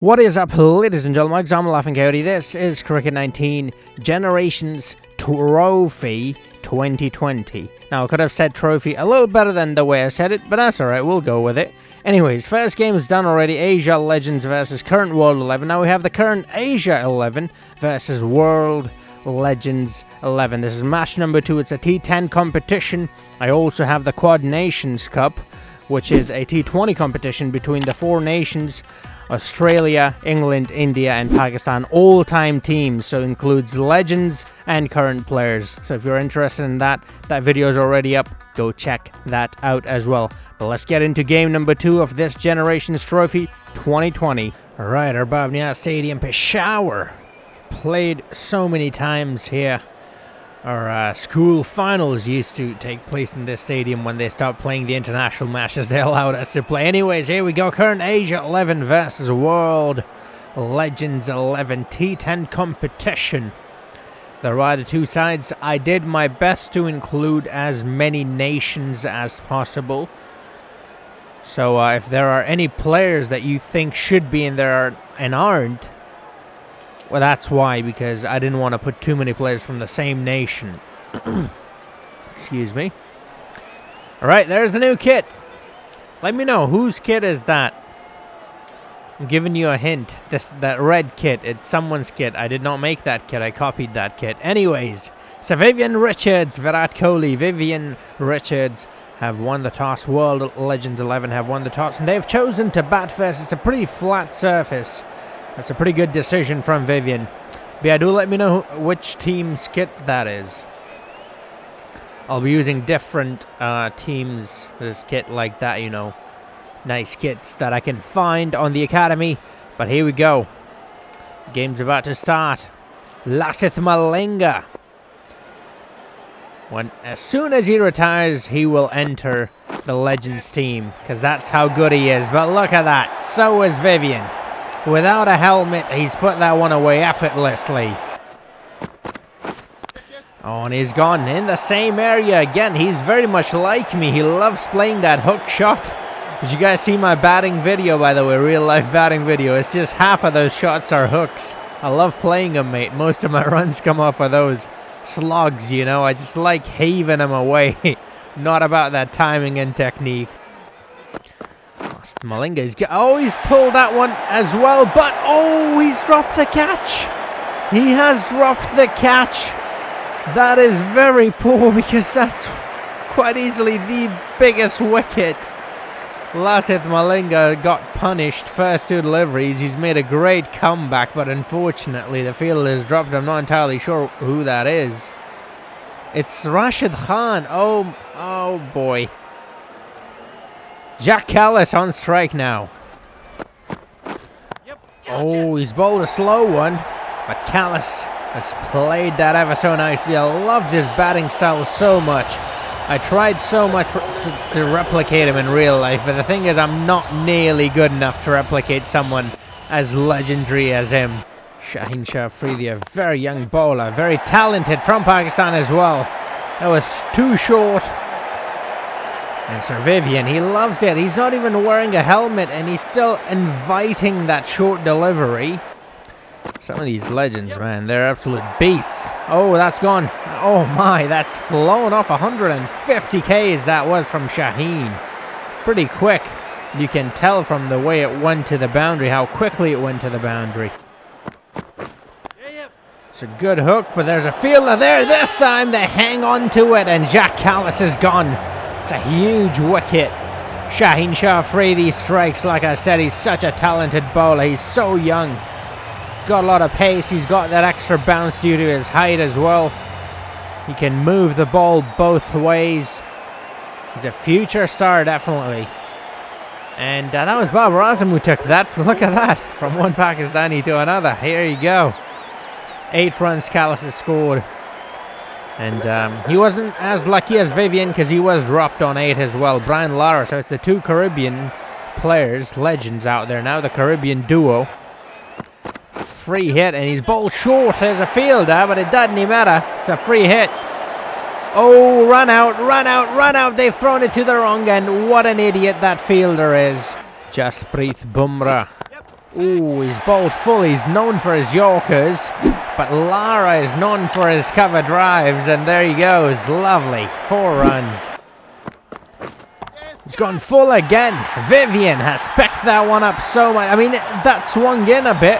What is up, ladies and gentlemen? I'm Laughing Coyote. This is Cricket 19 Generations Trophy 2020. Now, I could have said trophy a little better than the way I said it, but that's alright, we'll go with it. Anyways, first game is done already. Asia Legends versus current World 11. Now we have the current Asia 11 versus World Legends 11. This is match number 2. It's a T10 competition. I also have the Quad Nations Cup, which is a T20 competition between the four nations: Australia, England, India, and Pakistan, all-time teams, so includes legends and current players. So if you're interested in that video is already up. Go check that out as well. But let's get into game number 2 of this Generations Trophy 2020. Alright, our Babnia Stadium, Peshawar. Played so many times here. Our school finals used to take place in this stadium when they stopped playing the international matches they allowed us to play. Anyways, here we go. Current Asia 11 versus World Legends 11 T10 competition. There are the two sides. I did my best to include as many nations as possible. So if there are any players that you think should be in there and aren't, well, that's why, because I didn't want to put too many players from the same nation. Excuse me. Alright, there's the new kit. Let me know, whose kit is that? I'm giving you a hint. That red kit, it's someone's kit. I did not make that kit, I copied that kit. Anyways, so Vivian Richards, Virat Kohli, Vivian Richards have won the toss. World Legends 11 have won the toss, and they've chosen to bat first. It's a pretty flat surface. That's a pretty good decision from Vivian. But yeah, do let me know which team's kit that is. I'll be using different teams' this kit like that, you know. Nice kits that I can find on the academy. But here we go. The game's about to start. Lasith Malinga. As soon as he retires, he will enter the Legends team, because that's how good he is. But look at that. So is Vivian. Without a helmet, he's put that one away effortlessly. Oh, and he's gone in the same area again. He's very much like me. He loves playing that hook shot. Did you guys see my batting video, by the way? Real life batting video. It's just half of those shots are hooks. I love playing them, mate. Most of my runs come off of those slugs, you know. I just like having them away. Not about that timing and technique. Malinga is he's pulled that one as well, but he's dropped the catch. He has dropped the catch. That is very poor, because that's quite easily the biggest wicket. Lasith Malinga got punished first 2 deliveries. He's made a great comeback, but unfortunately the fielder has dropped. I'm not entirely sure who that is. It's Rashid Khan. Oh boy. Jacques Kallis on strike now. Oh, he's bowled a slow one, but Kallis has played that ever so nicely. I love this batting style so much. I tried so much to replicate him in real life, but the thing is, I'm not nearly good enough to replicate someone as legendary as him. Shaheen Shah Afridi, a very young bowler, very talented, from Pakistan as well. That was too short. And Sir Vivian, he loves it. He's not even wearing a helmet, and he's still inviting that short delivery. Some of these legends, man, they're absolute beasts. Oh, that's gone. Oh my, that's flown off 150 Ks that was from Shaheen. Pretty quick. You can tell from the way it went to the boundary, how quickly it went to the boundary. It's a good hook, but there's a fielder there. This time they hang on to it, and Jacques Kallis is gone. It's a huge wicket. Shaheen Shah Afridi strikes. Like I said, he's such a talented bowler. He's so young. He's got a lot of pace. He's got that extra bounce due to his height as well. He can move the ball both ways. He's a future star, definitely. And that was Babar Azam who took that. Look at that. From one Pakistani to another. Here you go. 8 runs Kallis has scored. And he wasn't as lucky as Vivian, because he was dropped on 8 as well. Lara. So it's the 2 Caribbean players, legends out there now, the Caribbean duo. It's a free hit, and he's bowled short. There's a fielder, but it doesn't matter. It's a free hit. Oh, run out, run out, run out. They've thrown it to the wrong end. What an idiot that fielder is. Jasprit Bumrah. Ooh, he's bowled full. He's known for his Yorkers, but Lara is known for his cover drives, and there he goes. Lovely. 4 runs. He's gone full again. Vivian has picked that one up so much. I mean, that swung in a bit.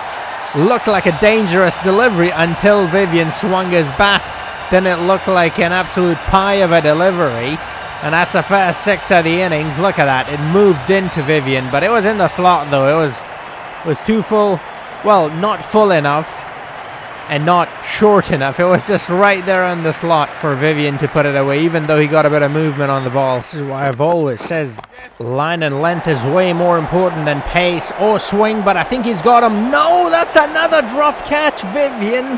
Looked like a dangerous delivery until Vivian swung his bat. Then it looked like an absolute pie of a delivery. And that's the first 6 of the innings. Look at that. It moved into Vivian, but it was in the slot though. It was too full. Well, not full enough and not short enough. It was just right there on the slot for Vivian to put it away, even though he got a bit of movement on the ball. This is why I've always said line and length is way more important than pace or swing, but I think he's got him. No, that's another drop catch. Vivian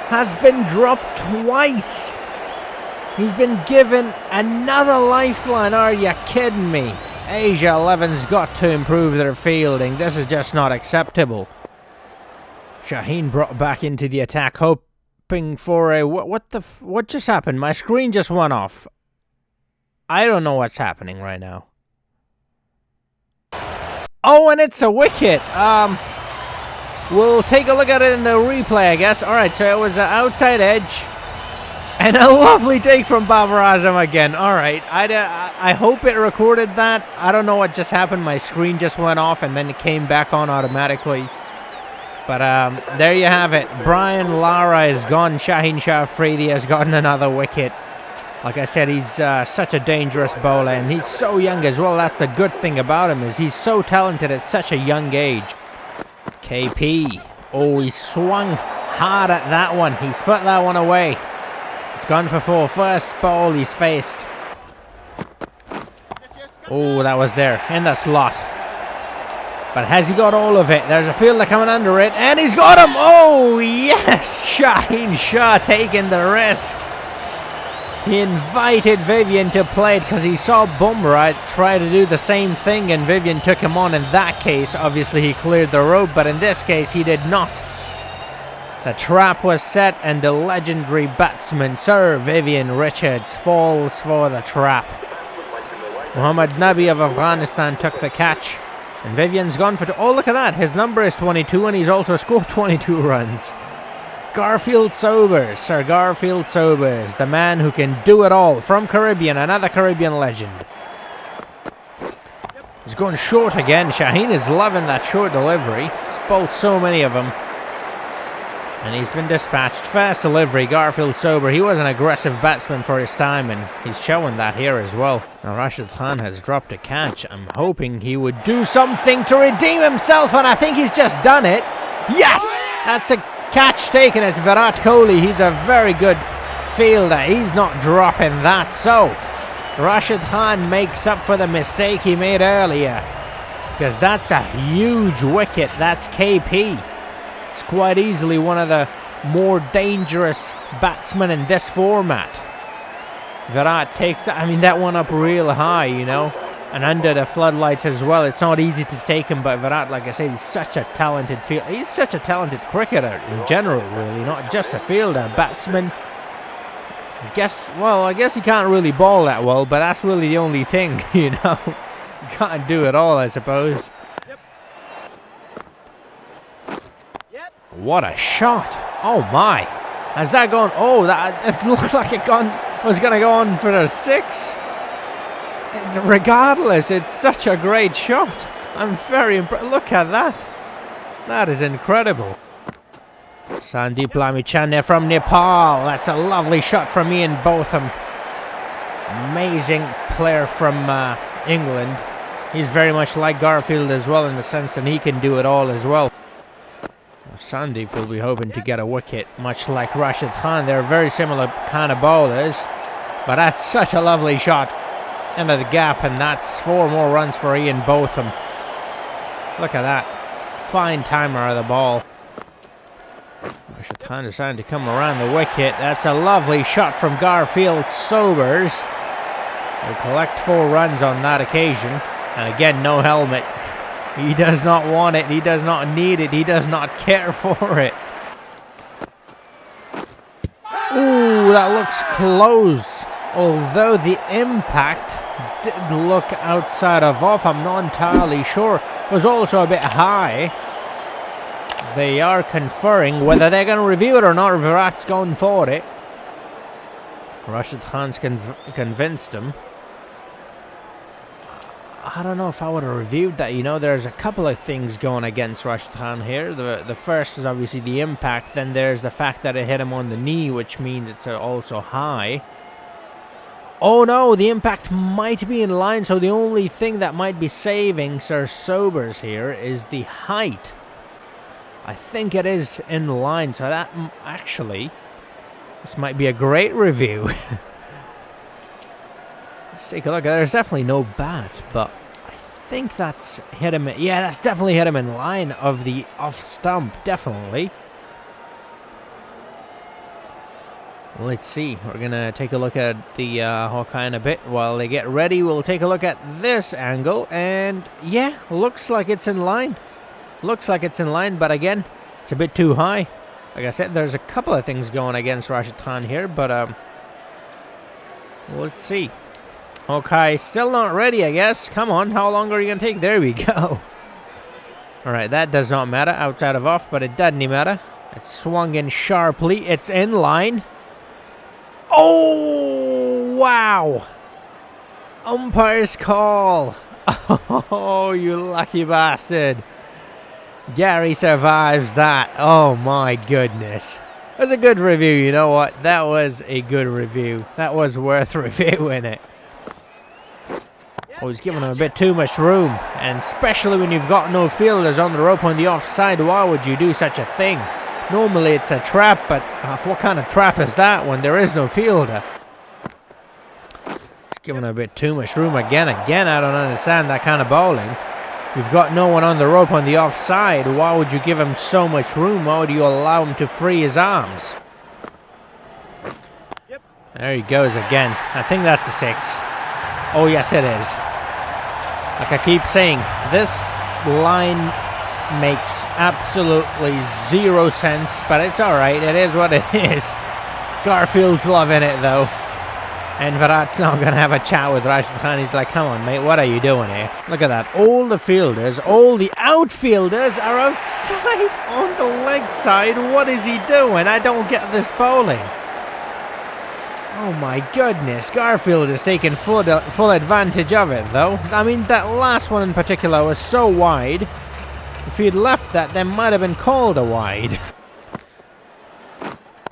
has been dropped twice. He's been given another lifeline. Are you kidding me? Asia 11's got to improve their fielding. This is just not acceptable. Shaheen brought back into the attack, hoping for a... What just happened? My screen just went off. I don't know what's happening right now. Oh, and it's a wicket. We'll take a look at it in the replay, I guess. Alright, so it was an outside edge. And a lovely take from Babar Azam again. Alright, I hope it recorded that. I don't know what just happened. My screen just went off and then it came back on automatically. But there you have it. Brian Lara is gone. Shaheen Shah Afridi has gotten another wicket. Like I said, he's such a dangerous bowler, and he's so young as well. That's the good thing about him, is he's so talented at such a young age. KP. Oh, he swung hard at that one. He's put that one away. It's gone for 4. First ball he's faced. Oh, that was there in the slot. But has he got all of it? There's a fielder coming under it, and he's got him! Oh, yes! Shaheen Shah taking the risk. He invited Vivian to play it because he saw Bumrah try to do the same thing, and Vivian took him on. In that case, obviously he cleared the road, but in this case, he did not. The trap was set, and the legendary batsman, Sir Vivian Richards, falls for the trap. Muhammad Nabi of Afghanistan took the catch. And Vivian's gone for... Oh, look at that. His number is 22, and he's also scored 22 runs. Garfield Sobers. Sir Garfield Sobers. The man who can do it all. From Caribbean. Another Caribbean legend. He's going short again. Shaheen is loving that short delivery. He's bowled so many of them. And he's been dispatched. Fast delivery, Garfield Sober. He was an aggressive batsman for his time, and he's showing that here as well. Now Rashid Khan has dropped a catch. I'm hoping he would do something to redeem himself, and I think he's just done it. Yes! That's a catch taken. It's Virat Kohli. He's a very good fielder. He's not dropping that. So, Rashid Khan makes up for the mistake he made earlier, because that's a huge wicket. That's KP. It's quite easily one of the more dangerous batsmen in this format. Virat takes, that one up real high, you know, and under the floodlights as well. It's not easy to take him, but Virat, like I say, he's such a talented fielder. He's such a talented cricketer in general, really, not just a fielder, batsman. I guess he can't really bowl that well, but that's really the only thing, you know. You can't do it all, I suppose. What a shot. Oh my. Has that gone? Oh, it looked like it was going to go on for a 6. Regardless, it's such a great shot. I'm very impressed. Look at that. That is incredible. Sandeep Lamichhane from Nepal. That's a lovely shot from Ian Botham. Amazing player from England. He's very much like Garfield as well, in the sense that he can do it all as well. Sandeep will be hoping to get a wicket, much like Rashid Khan. They're very similar kind of bowlers, but that's such a lovely shot into the gap, and that's 4 more runs for Ian Botham. Look at that. Fine timer of the ball. Rashid Khan decided to come around the wicket. That's a lovely shot from Garfield Sobers. They collect 4 runs on that occasion, and again, no helmet. He does not want it. He does not need it. He does not care for it. Ooh, that looks close. Although the impact did look outside of off, I'm not entirely sure. It was also a bit high. they are conferring whether they're going to review it or not. Virat's going for it. Rashid Khan's convinced him. I don't know if I would have reviewed that. You know, there's a couple of things going against Rashid Khan here. The first is obviously the impact. Then there's the fact that it hit him on the knee, which means it's also high. Oh no, the impact might be in line. So the only thing that might be saving Sir Sobers here is the height. I think it is in line. So that actually, this might be a great review. Let's take a look. There's definitely no bat, but I think that's hit him. Yeah, that's definitely hit him in line of the off stump. Definitely. Let's see. We're going to take a look at the Hawkeye in a bit. While they get ready, we'll take a look at this angle. And yeah, looks like it's in line. Looks like it's in line, but again, it's a bit too high. Like I said, there's a couple of things going against Rashid Khan here, but let's see. Okay, still not ready, I guess. Come on, how long are you going to take? There we go. Alright, that does not matter outside of off, but it doesn't matter. It's swung in sharply. It's in line. Oh, wow. Umpire's call. Oh, you lucky bastard. Gary survives that. Oh, my goodness. That's a good review, you know what? That was a good review. That was worth reviewing it. Oh, he's giving him a bit too much room. And especially when you've got no fielders on the rope on the offside, why would you do such a thing? Normally it's a trap, but what kind of trap is that when there is no fielder? He's giving him a bit too much room again. Again, I don't understand that kind of bowling. You've got no one on the rope on the offside. Why would you give him so much room? Why would you allow him to free his arms? There he goes again. I think that's a 6. Oh, yes, it is. Like I keep saying, this line makes absolutely zero sense, but it's alright. It is what it is. Garfield's loving it, though. And Virat's now going to have a chat with Rashid Khan. He's like, come on, mate, what are you doing here? Look at that. All the fielders, all the outfielders are outside on the leg side. What is he doing? I don't get this bowling. Oh my goodness, Garfield is taking full advantage of it, though. I mean, that last one in particular was so wide. If he'd left that, there might have been called a wide.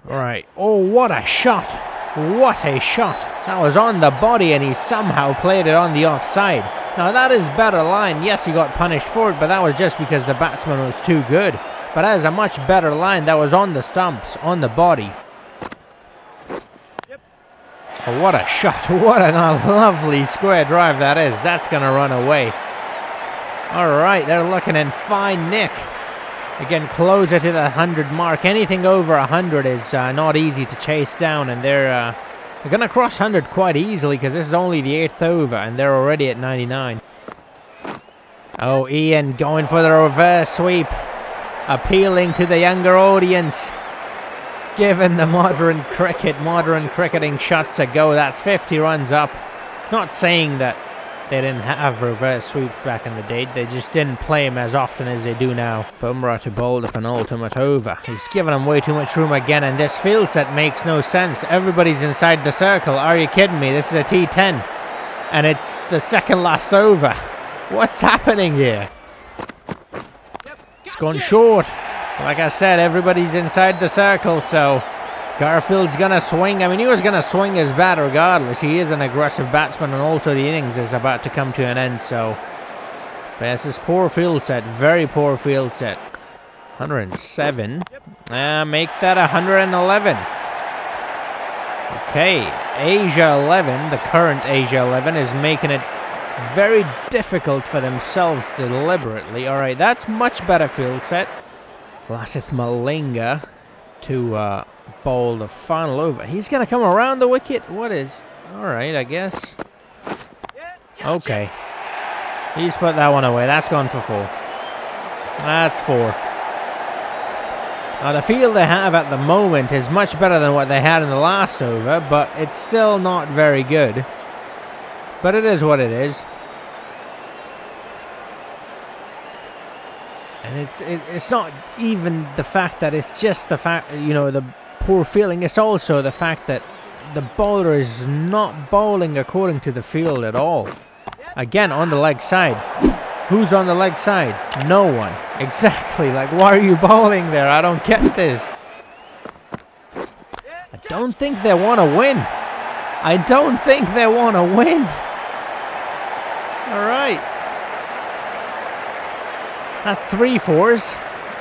Alright. Oh, what a shot. What a shot. That was on the body, and he somehow played it on the offside. Now, that is better line. Yes, he got punished for it, but that was just because the batsman was too good. But that is a much better line. That was on the stumps, on the body. Oh, what a shot. What a lovely square drive that is. That's going to run away. Alright, they're looking in fine nick. Again, closer to the 100 mark. Anything over 100 is not easy to chase down. And they're going to cross 100 quite easily because this is only the 8th over. And they're already at 99. Oh, Ian going for the reverse sweep. Appealing to the younger audience. Giving the modern cricketing shots a go. That's 50 runs up. Not saying that they didn't have reverse sweeps back in the day. They just didn't play them as often as they do now. Bumrah to bowl the penultimate over. He's given him way too much room again, and this field set makes no sense. Everybody's inside the circle. Are you kidding me? This is a T10. And it's the second last over. What's happening here? It's gone short. Like I said, everybody's inside the circle, so Garfield's going to swing. I mean, he was going to swing his bat regardless. He is an aggressive batsman, and also the innings is about to come to an end, so... But it's this poor field set, very poor field set. 107. Make that 111. Okay, Asia 11, the current Asia 11, is making it very difficult for themselves deliberately. Alright, that's much better field set. Lasith Malinga to bowl the final over. He's going to come around the wicket. What is... Alright, I guess. Okay. He's put that one away. That's gone for 4. That's 4. Now, the field they have at the moment is much better than what they had in the last over, but it's still not very good. But it is what it is. And And it's not even the fact that it's just the fact, you know, the poor feeling. It's also the fact that the bowler is not bowling according to the field at all. Again, on the leg side. Who's on the leg side? No one. Exactly. Like, why are you bowling there? I don't get this. I don't think they want to win. I don't think they want to win. All right. That's 3 fours.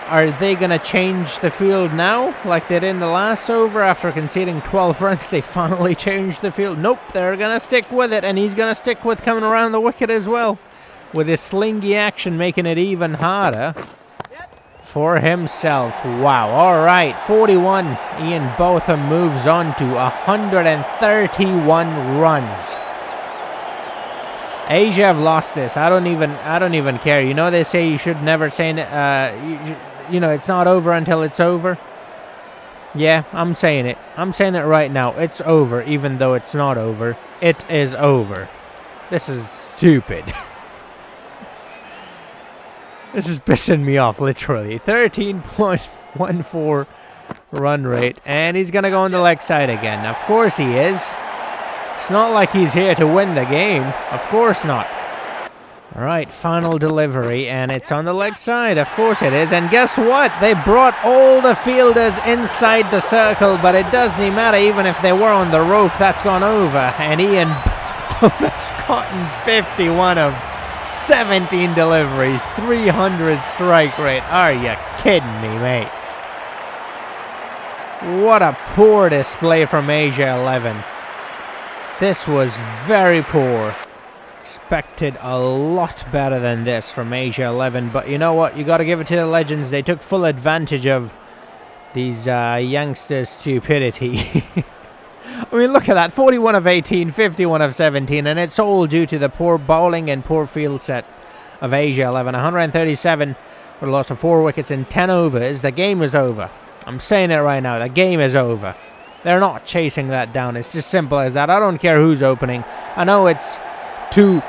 Are they going to change the field now like they did in the last over? After conceding 12 runs, they finally changed the field. Nope, they're going to stick with it, and he's going to stick with coming around the wicket as well, with his slingy action making it even harder for himself. Wow, all right, 41. Ian Botham moves on to 131 runs. Asia have lost this. I don't even care. You know, they say you should never say you know, it's not over until it's over. Yeah, I'm saying it. I'm saying it right now. It's over, even though it's not over. It is over. This is stupid. This is pissing me off, literally. 13.14 run rate, and he's gonna go on the leg side again. Of course he is. It's not like he's here to win the game. Of course not. All right, final delivery, and it's on the leg side. Of course it is. And guess what? They brought all the fielders inside the circle, but it doesn't even matter. Even if they were on the rope, that's gone over. And Ian has gotten 51 of 17 deliveries, 300 strike rate. Are you kidding me, mate? What a poor display from Asia 11. This was very poor. Expected a lot better than this from Asia 11, but you know what? You got to give it to the legends. They took full advantage of these youngsters' stupidity. I mean, look at that. 41 of 18, 51 of 17, and it's all due to the poor bowling and poor field set of Asia 11. 137 with a loss of 4 wickets in 10 overs. The game is over. I'm saying it right now. The game is over. They're not chasing that down. It's just simple as that. I don't care who's opening. I know it's 2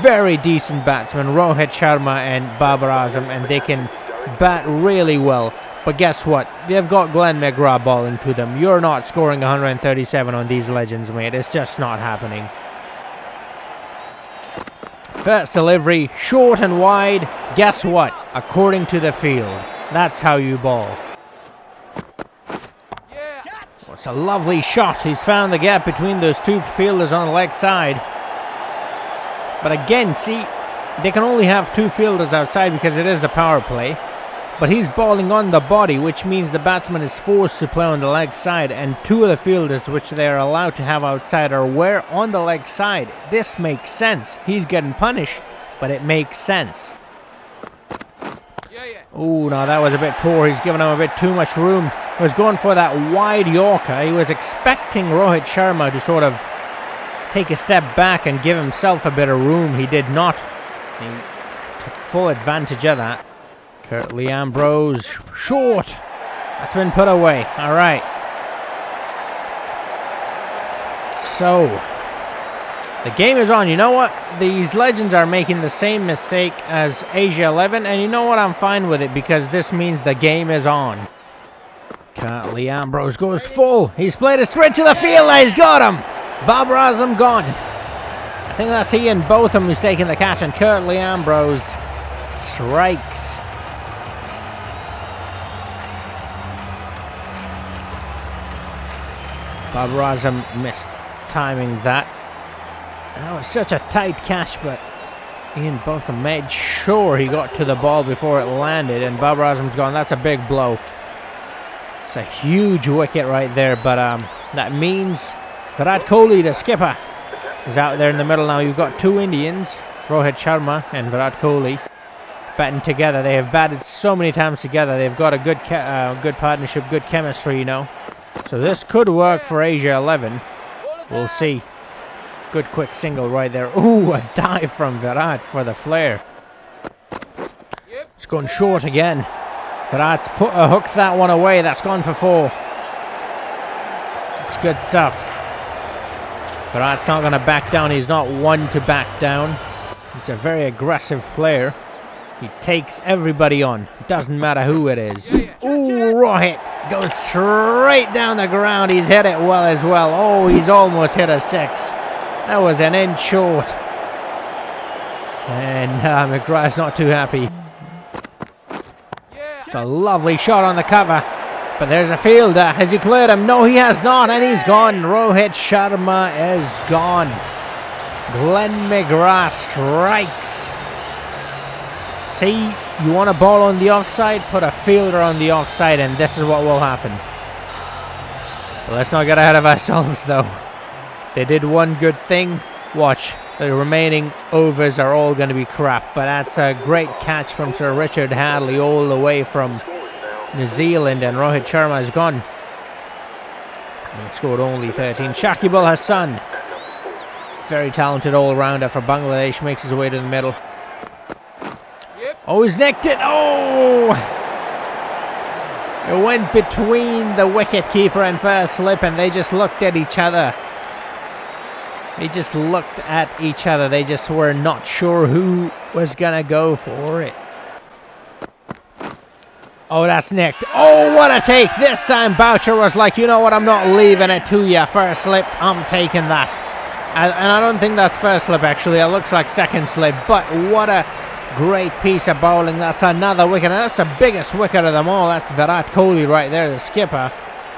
very decent batsmen, Rohit Sharma and Babar Azam, and they can bat really well. But guess what? They've got Glenn McGrath bowling to them. You're not scoring 137 on these legends, mate. It's just not happening. First delivery, short and wide. Guess what? According to the field. That's how you bowl. Oh, it's a lovely shot. He's found the gap between those 2 fielders on the leg side. But again, see, they can only have 2 fielders outside because it is the power play. But he's bowling on the body, which means the batsman is forced to play on the leg side. And 2 of the fielders, which they are allowed to have outside, are where on the leg side. This makes sense. He's getting punished, but it makes sense. Oh, no, that was a bit poor. He's given him a bit too much room. He was going for that wide Yorker. He was expecting Rohit Sharma to sort of take a step back and give himself a bit of room. He did not. He took full advantage of that. Curtly Ambrose, short. That's been put away. All right. So, the game is on. You know what? These legends are making the same mistake as Asia 11, and you know what? I'm fine with it because this means the game is on. Curtly Ambrose goes full. He's played it straight to the field. He's got him. Babar Azam gone. I think that's Ian Botham who's taking the catch, and Curtly Ambrose strikes. Babar Azam missed timing that. That was such a tight catch, but Ian Botham made sure he got to the ball before it landed, and Babar Azam's gone. That's a big blow. It's a huge wicket right there, but that means Virat Kohli, the skipper, is out there in the middle now. You've got 2 Indians, Rohit Sharma and Virat Kohli, batting together. They have batted so many times together. They've got a good partnership, good chemistry, you know. So this could work for Asia 11. We'll see. Good quick single right there. Ooh, a dive from Virat for the flare. It's gone short again. Virat's hooked that one away. That's gone for 4. It's good stuff. Virat's not going to back down. He's not one to back down. He's a very aggressive player. He takes everybody on. Doesn't matter who it is. Ooh, Rohit goes straight down the ground. He's hit it well as well. Oh, he's almost hit a 6. That was an inch short. And McGrath's not too happy. It's a lovely shot on the cover. But there's a fielder. Has he cleared him? No, he has not. And he's gone. Rohit Sharma is gone. Glenn McGrath strikes. See, you want a ball on the offside? Put a fielder on the offside, and this is what will happen. Well, let's not get ahead of ourselves, though. They did one good thing. Watch. The remaining overs are all going to be crap. But that's a great catch from Sir Richard Hadley all the way from New Zealand, and Rohit Sharma is gone. And scored only 13. Shakib al-Hasan, very talented all-rounder for Bangladesh, makes his way to the middle. Oh, he's nicked it. Oh! It went between the wicket-keeper and first slip, and they just looked at each other. They just looked at each other. They just were not sure who was going to go for it. Oh, that's nicked. Oh, what a take. This time Boucher was like, you know what, I'm not leaving it to you. First slip, I'm taking that. And I don't think that's first slip, actually. It looks like second slip. But what a great piece of bowling. That's another wicket. And that's the biggest wicket of them all. That's Virat Kohli right there, the skipper.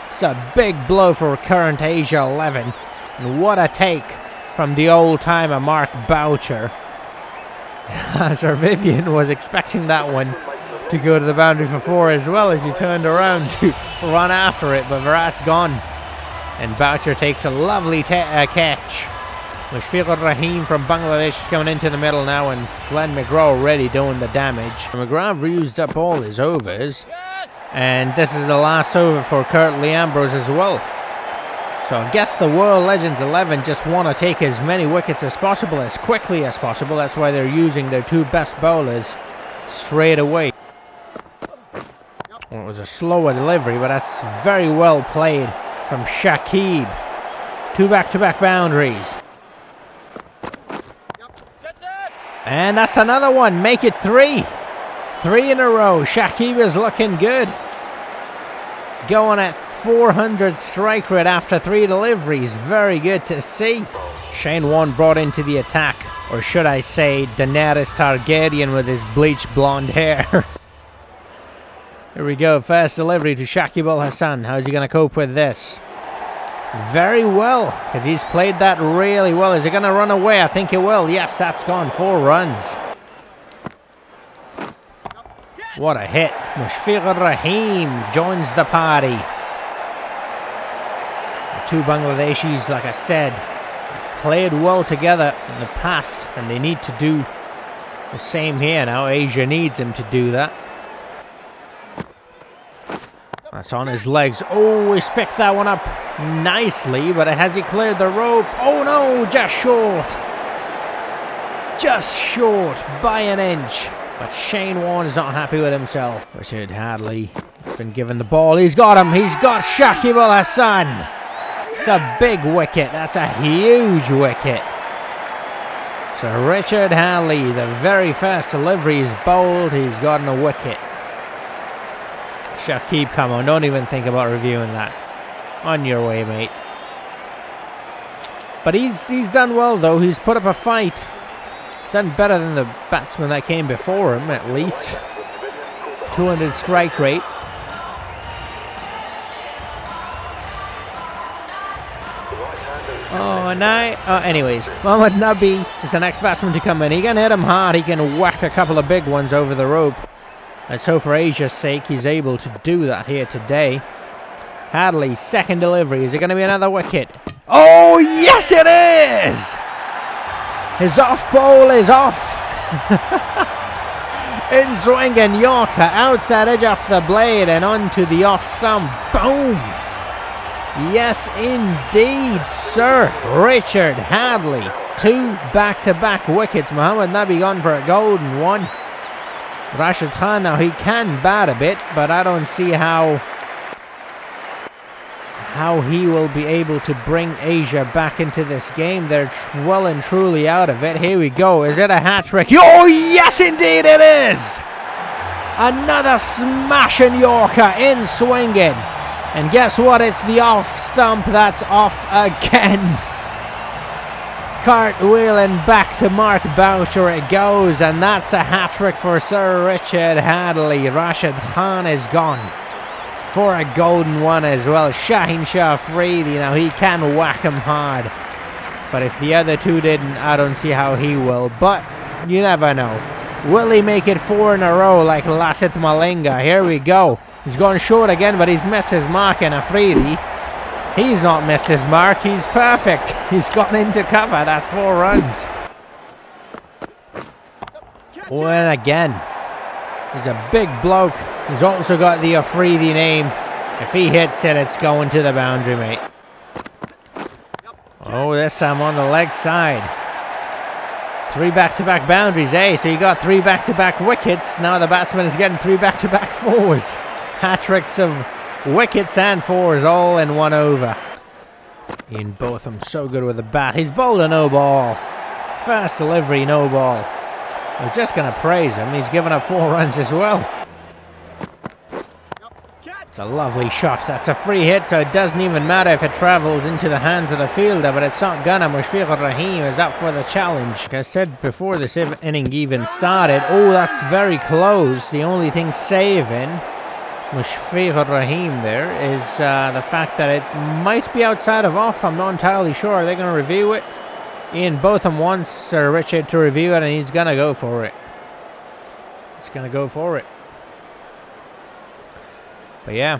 It's a big blow for current Asia 11. And what a take from the old-timer Mark Boucher. Sir Vivian was expecting that one to go to the boundary for 4 as well, as he turned around to run after it, but Virat's gone. And Boucher takes a lovely catch. Mushfiqur Rahim from Bangladesh is coming into the middle now, and Glenn McGrath already doing the damage. McGrath used up all his overs, and this is the last over for Curtly Ambrose as well. So I guess the World Legends 11 just want to take as many wickets as possible, as quickly as possible. That's why they're using their 2 best bowlers straight away. Well, it was a slower delivery, but that's very well played from Shakib. 2 back-to-back boundaries. And that's another one. Make it 3. 3 in a row. Shakib is looking good. Going at 400 strike rate after 3 deliveries. Very good to see. Shane Warne brought into the attack. Or should I say, Daenerys Targaryen with his bleached blonde hair. Here we go. First delivery to Shakib al-Hasan. How's he going to cope with this? Very well, because he's played that really well. Is it going to run away? I think it will. Yes, that's gone. 4 runs. What a hit. Mushfiqur Rahim joins the party. The 2 Bangladeshis, like I said, have played well together in the past, and they need to do the same here now. Asia needs him to do that. That's on his legs. Oh, he's picked that one up nicely, but has he cleared the rope? Oh no, just short. Just short by an inch. But Shane Warne is not happy with himself. Rashid Hadley has been given the ball. He's got him. He's got Shakib al-Hasan. It's a big wicket. That's a huge wicket. So Richard Hadley, the very first delivery is bowled. He's gotten a wicket. Shakib, come on, don't even think about reviewing that. On your way, mate. But he's done well, though. He's put up a fight. He's done better than the batsman that came before him, at least. 200 strike rate. Oh, no. Anyways, Mohammad Nabi is the next batsman to come in. He can hit him hard. He can whack a couple of big ones over the rope. And so for Asia's sake, he's able to do that here today. Hadley's second delivery. Is it going to be another wicket? Oh, yes it is! His off ball is off. In swing and Yorker. Outside edge off the blade and onto the off stump. Boom! Yes, indeed, Sir Richard Hadley. 2 back-to-back wickets. Mohammad Nabi gone for a golden one. Rashid Khan, now he can bat a bit, but I don't see how how he will be able to bring Asia back into this game. They're well and truly out of it. Here we go. Is it a hat-trick? Oh, yes, indeed it is! Another smashing Yorker in swinging. And guess what? It's the off stump that's off again. Cartwheeling back to Mark Boucher it goes, and that's a hat-trick for Sir Richard Hadley. Rashid Khan is gone for a golden one as well. Shaheen Shah Afridi, now he can whack him hard, but if the other two didn't, I don't see how he will. But you never know. Will he make it 4 in a row like Lasith Malinga? Here we go. He's gone short again, but he's missed his mark, and Afridi, he's not missed his mark. He's perfect. He's gone into cover. That's 4 runs. Well, again, he's a big bloke. He's also got the Afridi name. If he hits it, it's going to the boundary, mate. Oh, this time on the leg side. 3 back-to-back boundaries, eh? So you got 3 back-to-back wickets. Now the batsman is getting 3 back-to-back 4s. Hat-tricks of wickets and 4s all in 1 over. Ian Botham so good with the bat. He's bowled a no ball. Fast delivery, no ball. We're just going to praise him. He's given up 4 runs as well. It's a lovely shot. That's a free hit, so it doesn't even matter if it travels into the hands of the fielder, but it's not gonna. Mushfiqur Rahim is up for the challenge. Like I said before this inning even started, oh, that's very close. The only thing saving Mushfiqur Rahim there is the fact that it might be outside of off. I'm not entirely sure. Are they going to review it? Ian Botham wants Sir Richard to review it, and he's going to go for it. He's going to go for it. But yeah,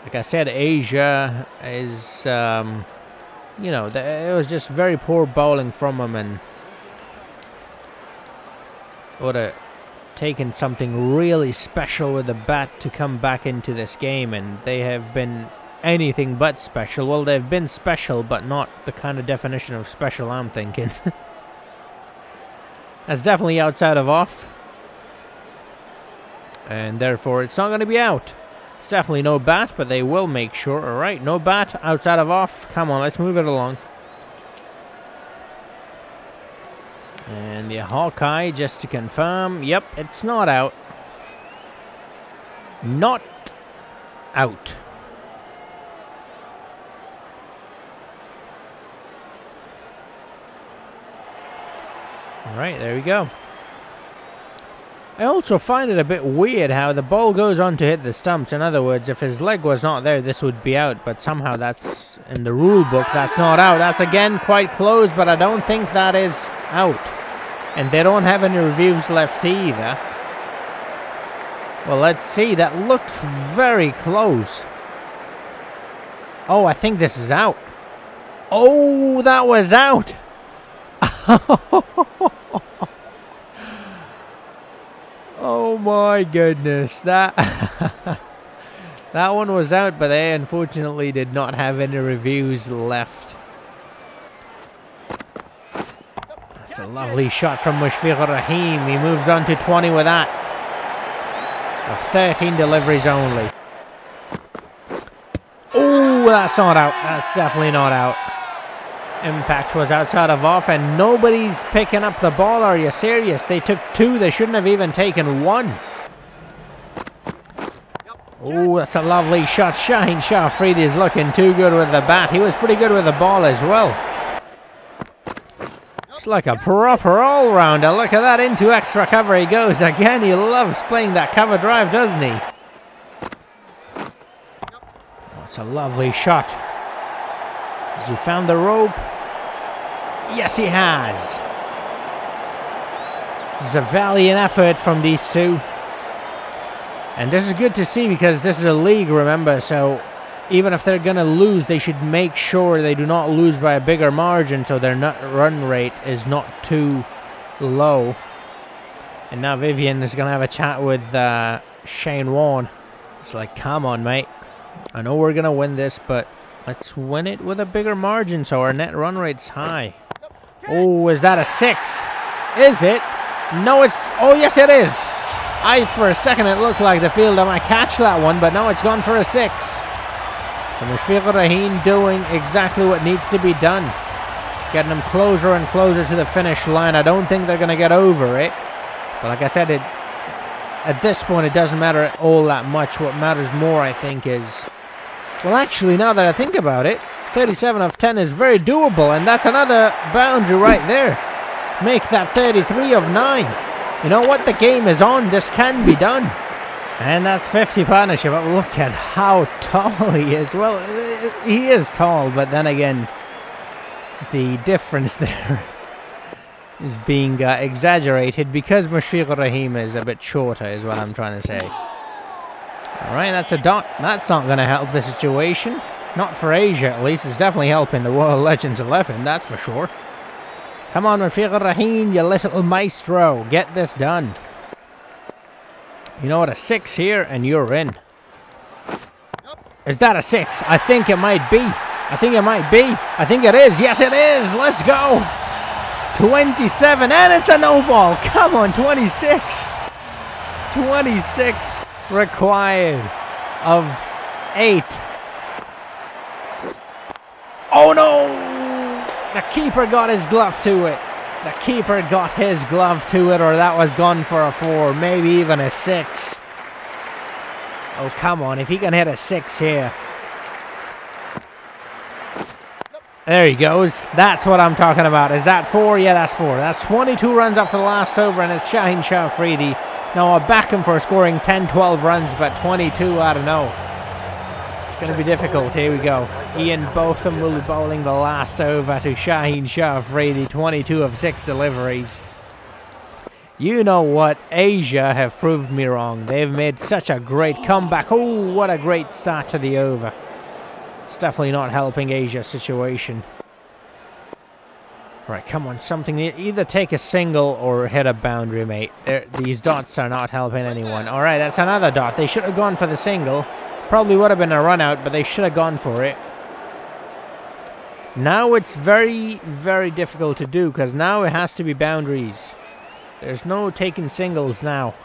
like I said, Asia is, you know, it was just very poor bowling from him, and would have taken something really special with the bat to come back into this game, and they have been anything but special. Well, they've been special, but not the kind of definition of special I'm thinking. That's definitely outside of off, and therefore it's not going to be out. It's definitely no bat, but they will make sure. All right, no bat, outside of off. Come on, let's move it along. And the Hawkeye, just to confirm, yep, it's not out. Not out. All right, there we go. I also find it a bit weird how the ball goes on to hit the stumps. In other words, if his leg was not there, this would be out. But somehow that's, in the rule book, that's not out. That's again quite close, but I don't think that is out. And they don't have any reviews left either. Well, let's see. That looked very close. Oh, I think this is out. Oh, that was out. Oh my goodness, that that one was out, but they unfortunately did not have any reviews left. That's a lovely shot from Mushfiqur Rahim. He moves on to 20 with that. Of 13 deliveries only. Oh, that's not out. That's definitely not out. Impact was outside of off, and nobody's picking up the ball. Are you serious? They took 2. They shouldn't have even taken 1. Oh, that's a lovely shot. Shaheen Shah Afridi is looking too good with the bat. He was pretty good with the ball as well. It's like a proper all-rounder. Look at that. Into extra cover he goes. Again, he loves playing that cover drive, doesn't he? Oh, it's a lovely shot. Has he found the rope? Yes, he has. This is a valiant effort from these two. And this is good to see because this is a league, remember. So even if they're going to lose, they should make sure they do not lose by a bigger margin so their run rate is not too low. And now Vivian is going to have a chat with Shane Warne. It's like, come on, mate. I know we're going to win this, but let's win it with a bigger margin so our net run rate's high. Oh, is that a 6? Is it? No, it's... Oh, yes, it is. For a second, it looked like the fielder might catch that one, but no, it's gone for a 6. So Mushfiqur Rahim doing exactly what needs to be done. Getting them closer and closer to the finish line. I don't think they're going to get over it. But like I said, at this point it doesn't matter all that much. What matters more, I think, is... Well, actually, now that I think about it, 37 of 10 is very doable. And that's another boundary right there. Make that 33 of 9. You know what? The game is on. This can be done. And that's 50 partnership. But look at how tall he is. Well, he is tall, but then again, the difference there is being exaggerated because Mushfiqur Rahim is a bit shorter, is what I'm trying to say. Alright, that's a dot. That's not going to help the situation. Not for Asia, at least. It's definitely helping the World Legends 11, that's for sure. Come on, Mushfiqur Rahim, you little maestro. Get this done. You know what? A 6 here, and you're in. Is that a 6? I think it might be. I think it might be. I think it is. Yes, it is. Let's go. 27, and it's a no ball. Come on, 26. 26 required of 8. Oh, no. The keeper got his glove to it. The keeper got his glove to it, or that was gone for a 4. Maybe even a 6. Oh, come on. If he can hit a 6 here. There he goes. That's what I'm talking about. Is that 4? Yeah, that's 4. That's 22 runs after the last over, and it's Shaheen Shah Afridi. Now, I back him for scoring 10, 12 runs, but 22, I don't know. It's going to be difficult. Here we go. Ian Botham will be bowling the last over to Shaheen Shah Afridi. 22 of 6 deliveries. You know what? Asia have proved me wrong. They've made such a great comeback. Oh, what a great start to the over. It's definitely not helping Asia's situation. Right, come on, something. Either take a single or hit a boundary, mate. These dots are not helping anyone. All right, that's another dot. They should have gone for the single. Probably would have been a run out, but they should have gone for it. Now it's very, very difficult to do because now it has to be boundaries. There's no taking singles now.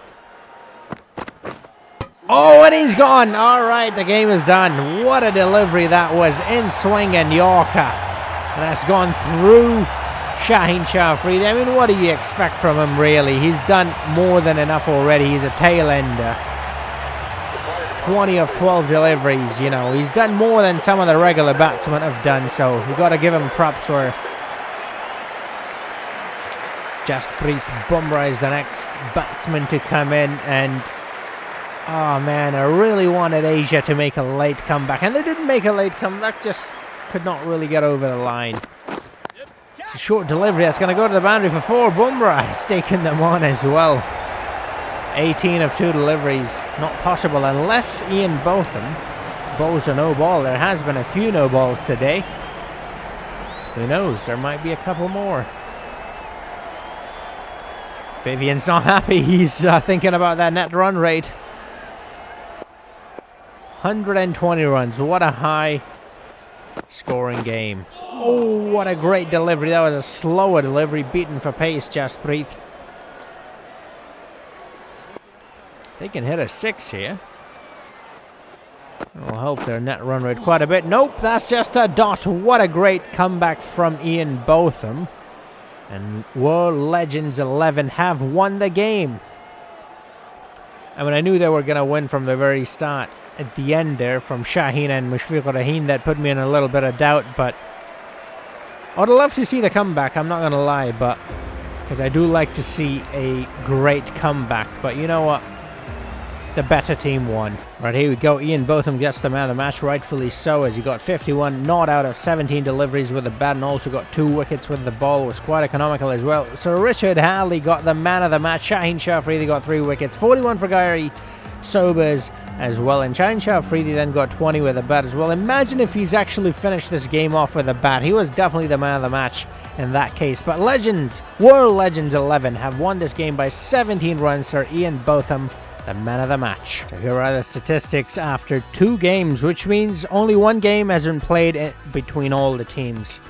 Oh, and he's gone. All right, the game is done. What a delivery that was. In swing and Yorker. And that's gone through Shaheen Shah Afridi. I mean, what do you expect from him, really? He's done more than enough already. He's a tail ender. 20 of 12 deliveries, you know. He's done more than some of the regular batsmen have done, so we've got to give him props for... Jasprit Bumrah is the next batsman to come in, and... Oh man, I really wanted Asia to make a late comeback, and they didn't make a late comeback, just could not really get over the line. It's a short delivery, that's going to go to the boundary for 4. Bumrah has taken them on as well. 18 of 2 deliveries, not possible unless Ian Botham bowls a no ball. There has been a few no balls today. Who knows, there might be a couple more. Vivian's not happy, he's thinking about that net run rate. 120 runs, what a high scoring game. Oh, what a great delivery. That was a slower delivery, beaten for pace, Jasprit. They can hit a 6 here. It'll help their net run rate quite a bit. Nope, that's just a dot. What a great comeback from Ian Botham. And World Legends 11 have won the game. I mean, I knew they were going to win from the very start. At the end there, from Shaheen and Mushfiqur Rahim, that put me in a little bit of doubt, but I'd love to see the comeback, I'm not going to lie, but because I do like to see a great comeback, but you know what? The better team won. Right, here we go. Ian Botham gets the man of the match, rightfully so, as he got 51 not out of 17 deliveries with the bat and also got 2 wickets with the ball. Was quite economical as well. So Richard Halley got the man of the match. Shaheen Shah Afridi got 3 wickets. 41 for Gary Sobers as well. And Shaheen Shah Afridi then got 20 with the bat as well. Imagine if he's actually finished this game off with a bat. He was definitely the man of the match in that case. But Legends, World Legends 11 have won this game by 17 runs. Sir Ian Botham, the man of the match. So here are the statistics after 2 games, which means only 1 game has been played between all the teams.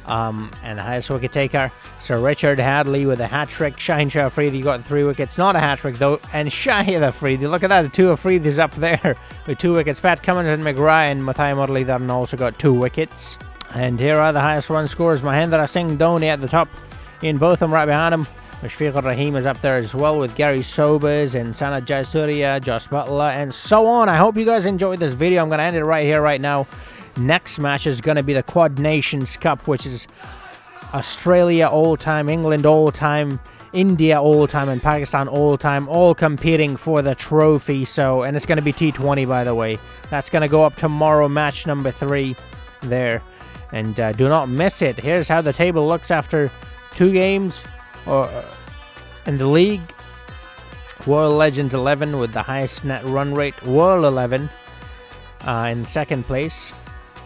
And the highest wicket taker, Sir Richard Hadley with a hat-trick. Shaheen Shah Afridi got 3 wickets. Not a hat-trick, though. And Shahid Afridi, look at that, the 2 Afridis up there with 2 wickets. Pat Cummins and McGrath and Mathai Muralidharan also got 2 wickets. And here are the highest run scorers. Mahendra Singh Dhoni at the top in Botham, right behind him. Mushfiqur Rahim is up there as well with Gary Sobers and Sanat Jayasuriya, Josh Butler, and so on. I hope you guys enjoyed this video. I'm going to end it right here, right now. Next match is going to be the Quad Nations Cup, which is Australia all-time, England all-time, India all-time, and Pakistan all-time, all competing for the trophy. So, and it's going to be T20, by the way. That's going to go up tomorrow, match number 3 there. And do not miss it. Here's how the table looks after 2 games in the league. World Legends 11 with the highest net run rate. World 11 in second place.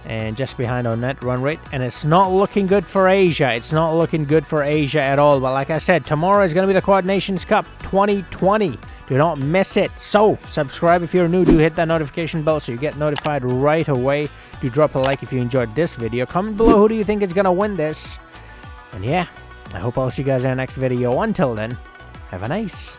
And just behind on net run rate. And it's not looking good for Asia. It's not looking good for Asia at all. But like I said, tomorrow is going to be the Quad Nations Cup 2020. Do not miss it. So, subscribe if you're new. Do hit that notification bell so you get notified right away. Do drop a like if you enjoyed this video. Comment below who do you think is going to win this. And yeah, I hope I'll see you guys in the next video. Until then, have a nice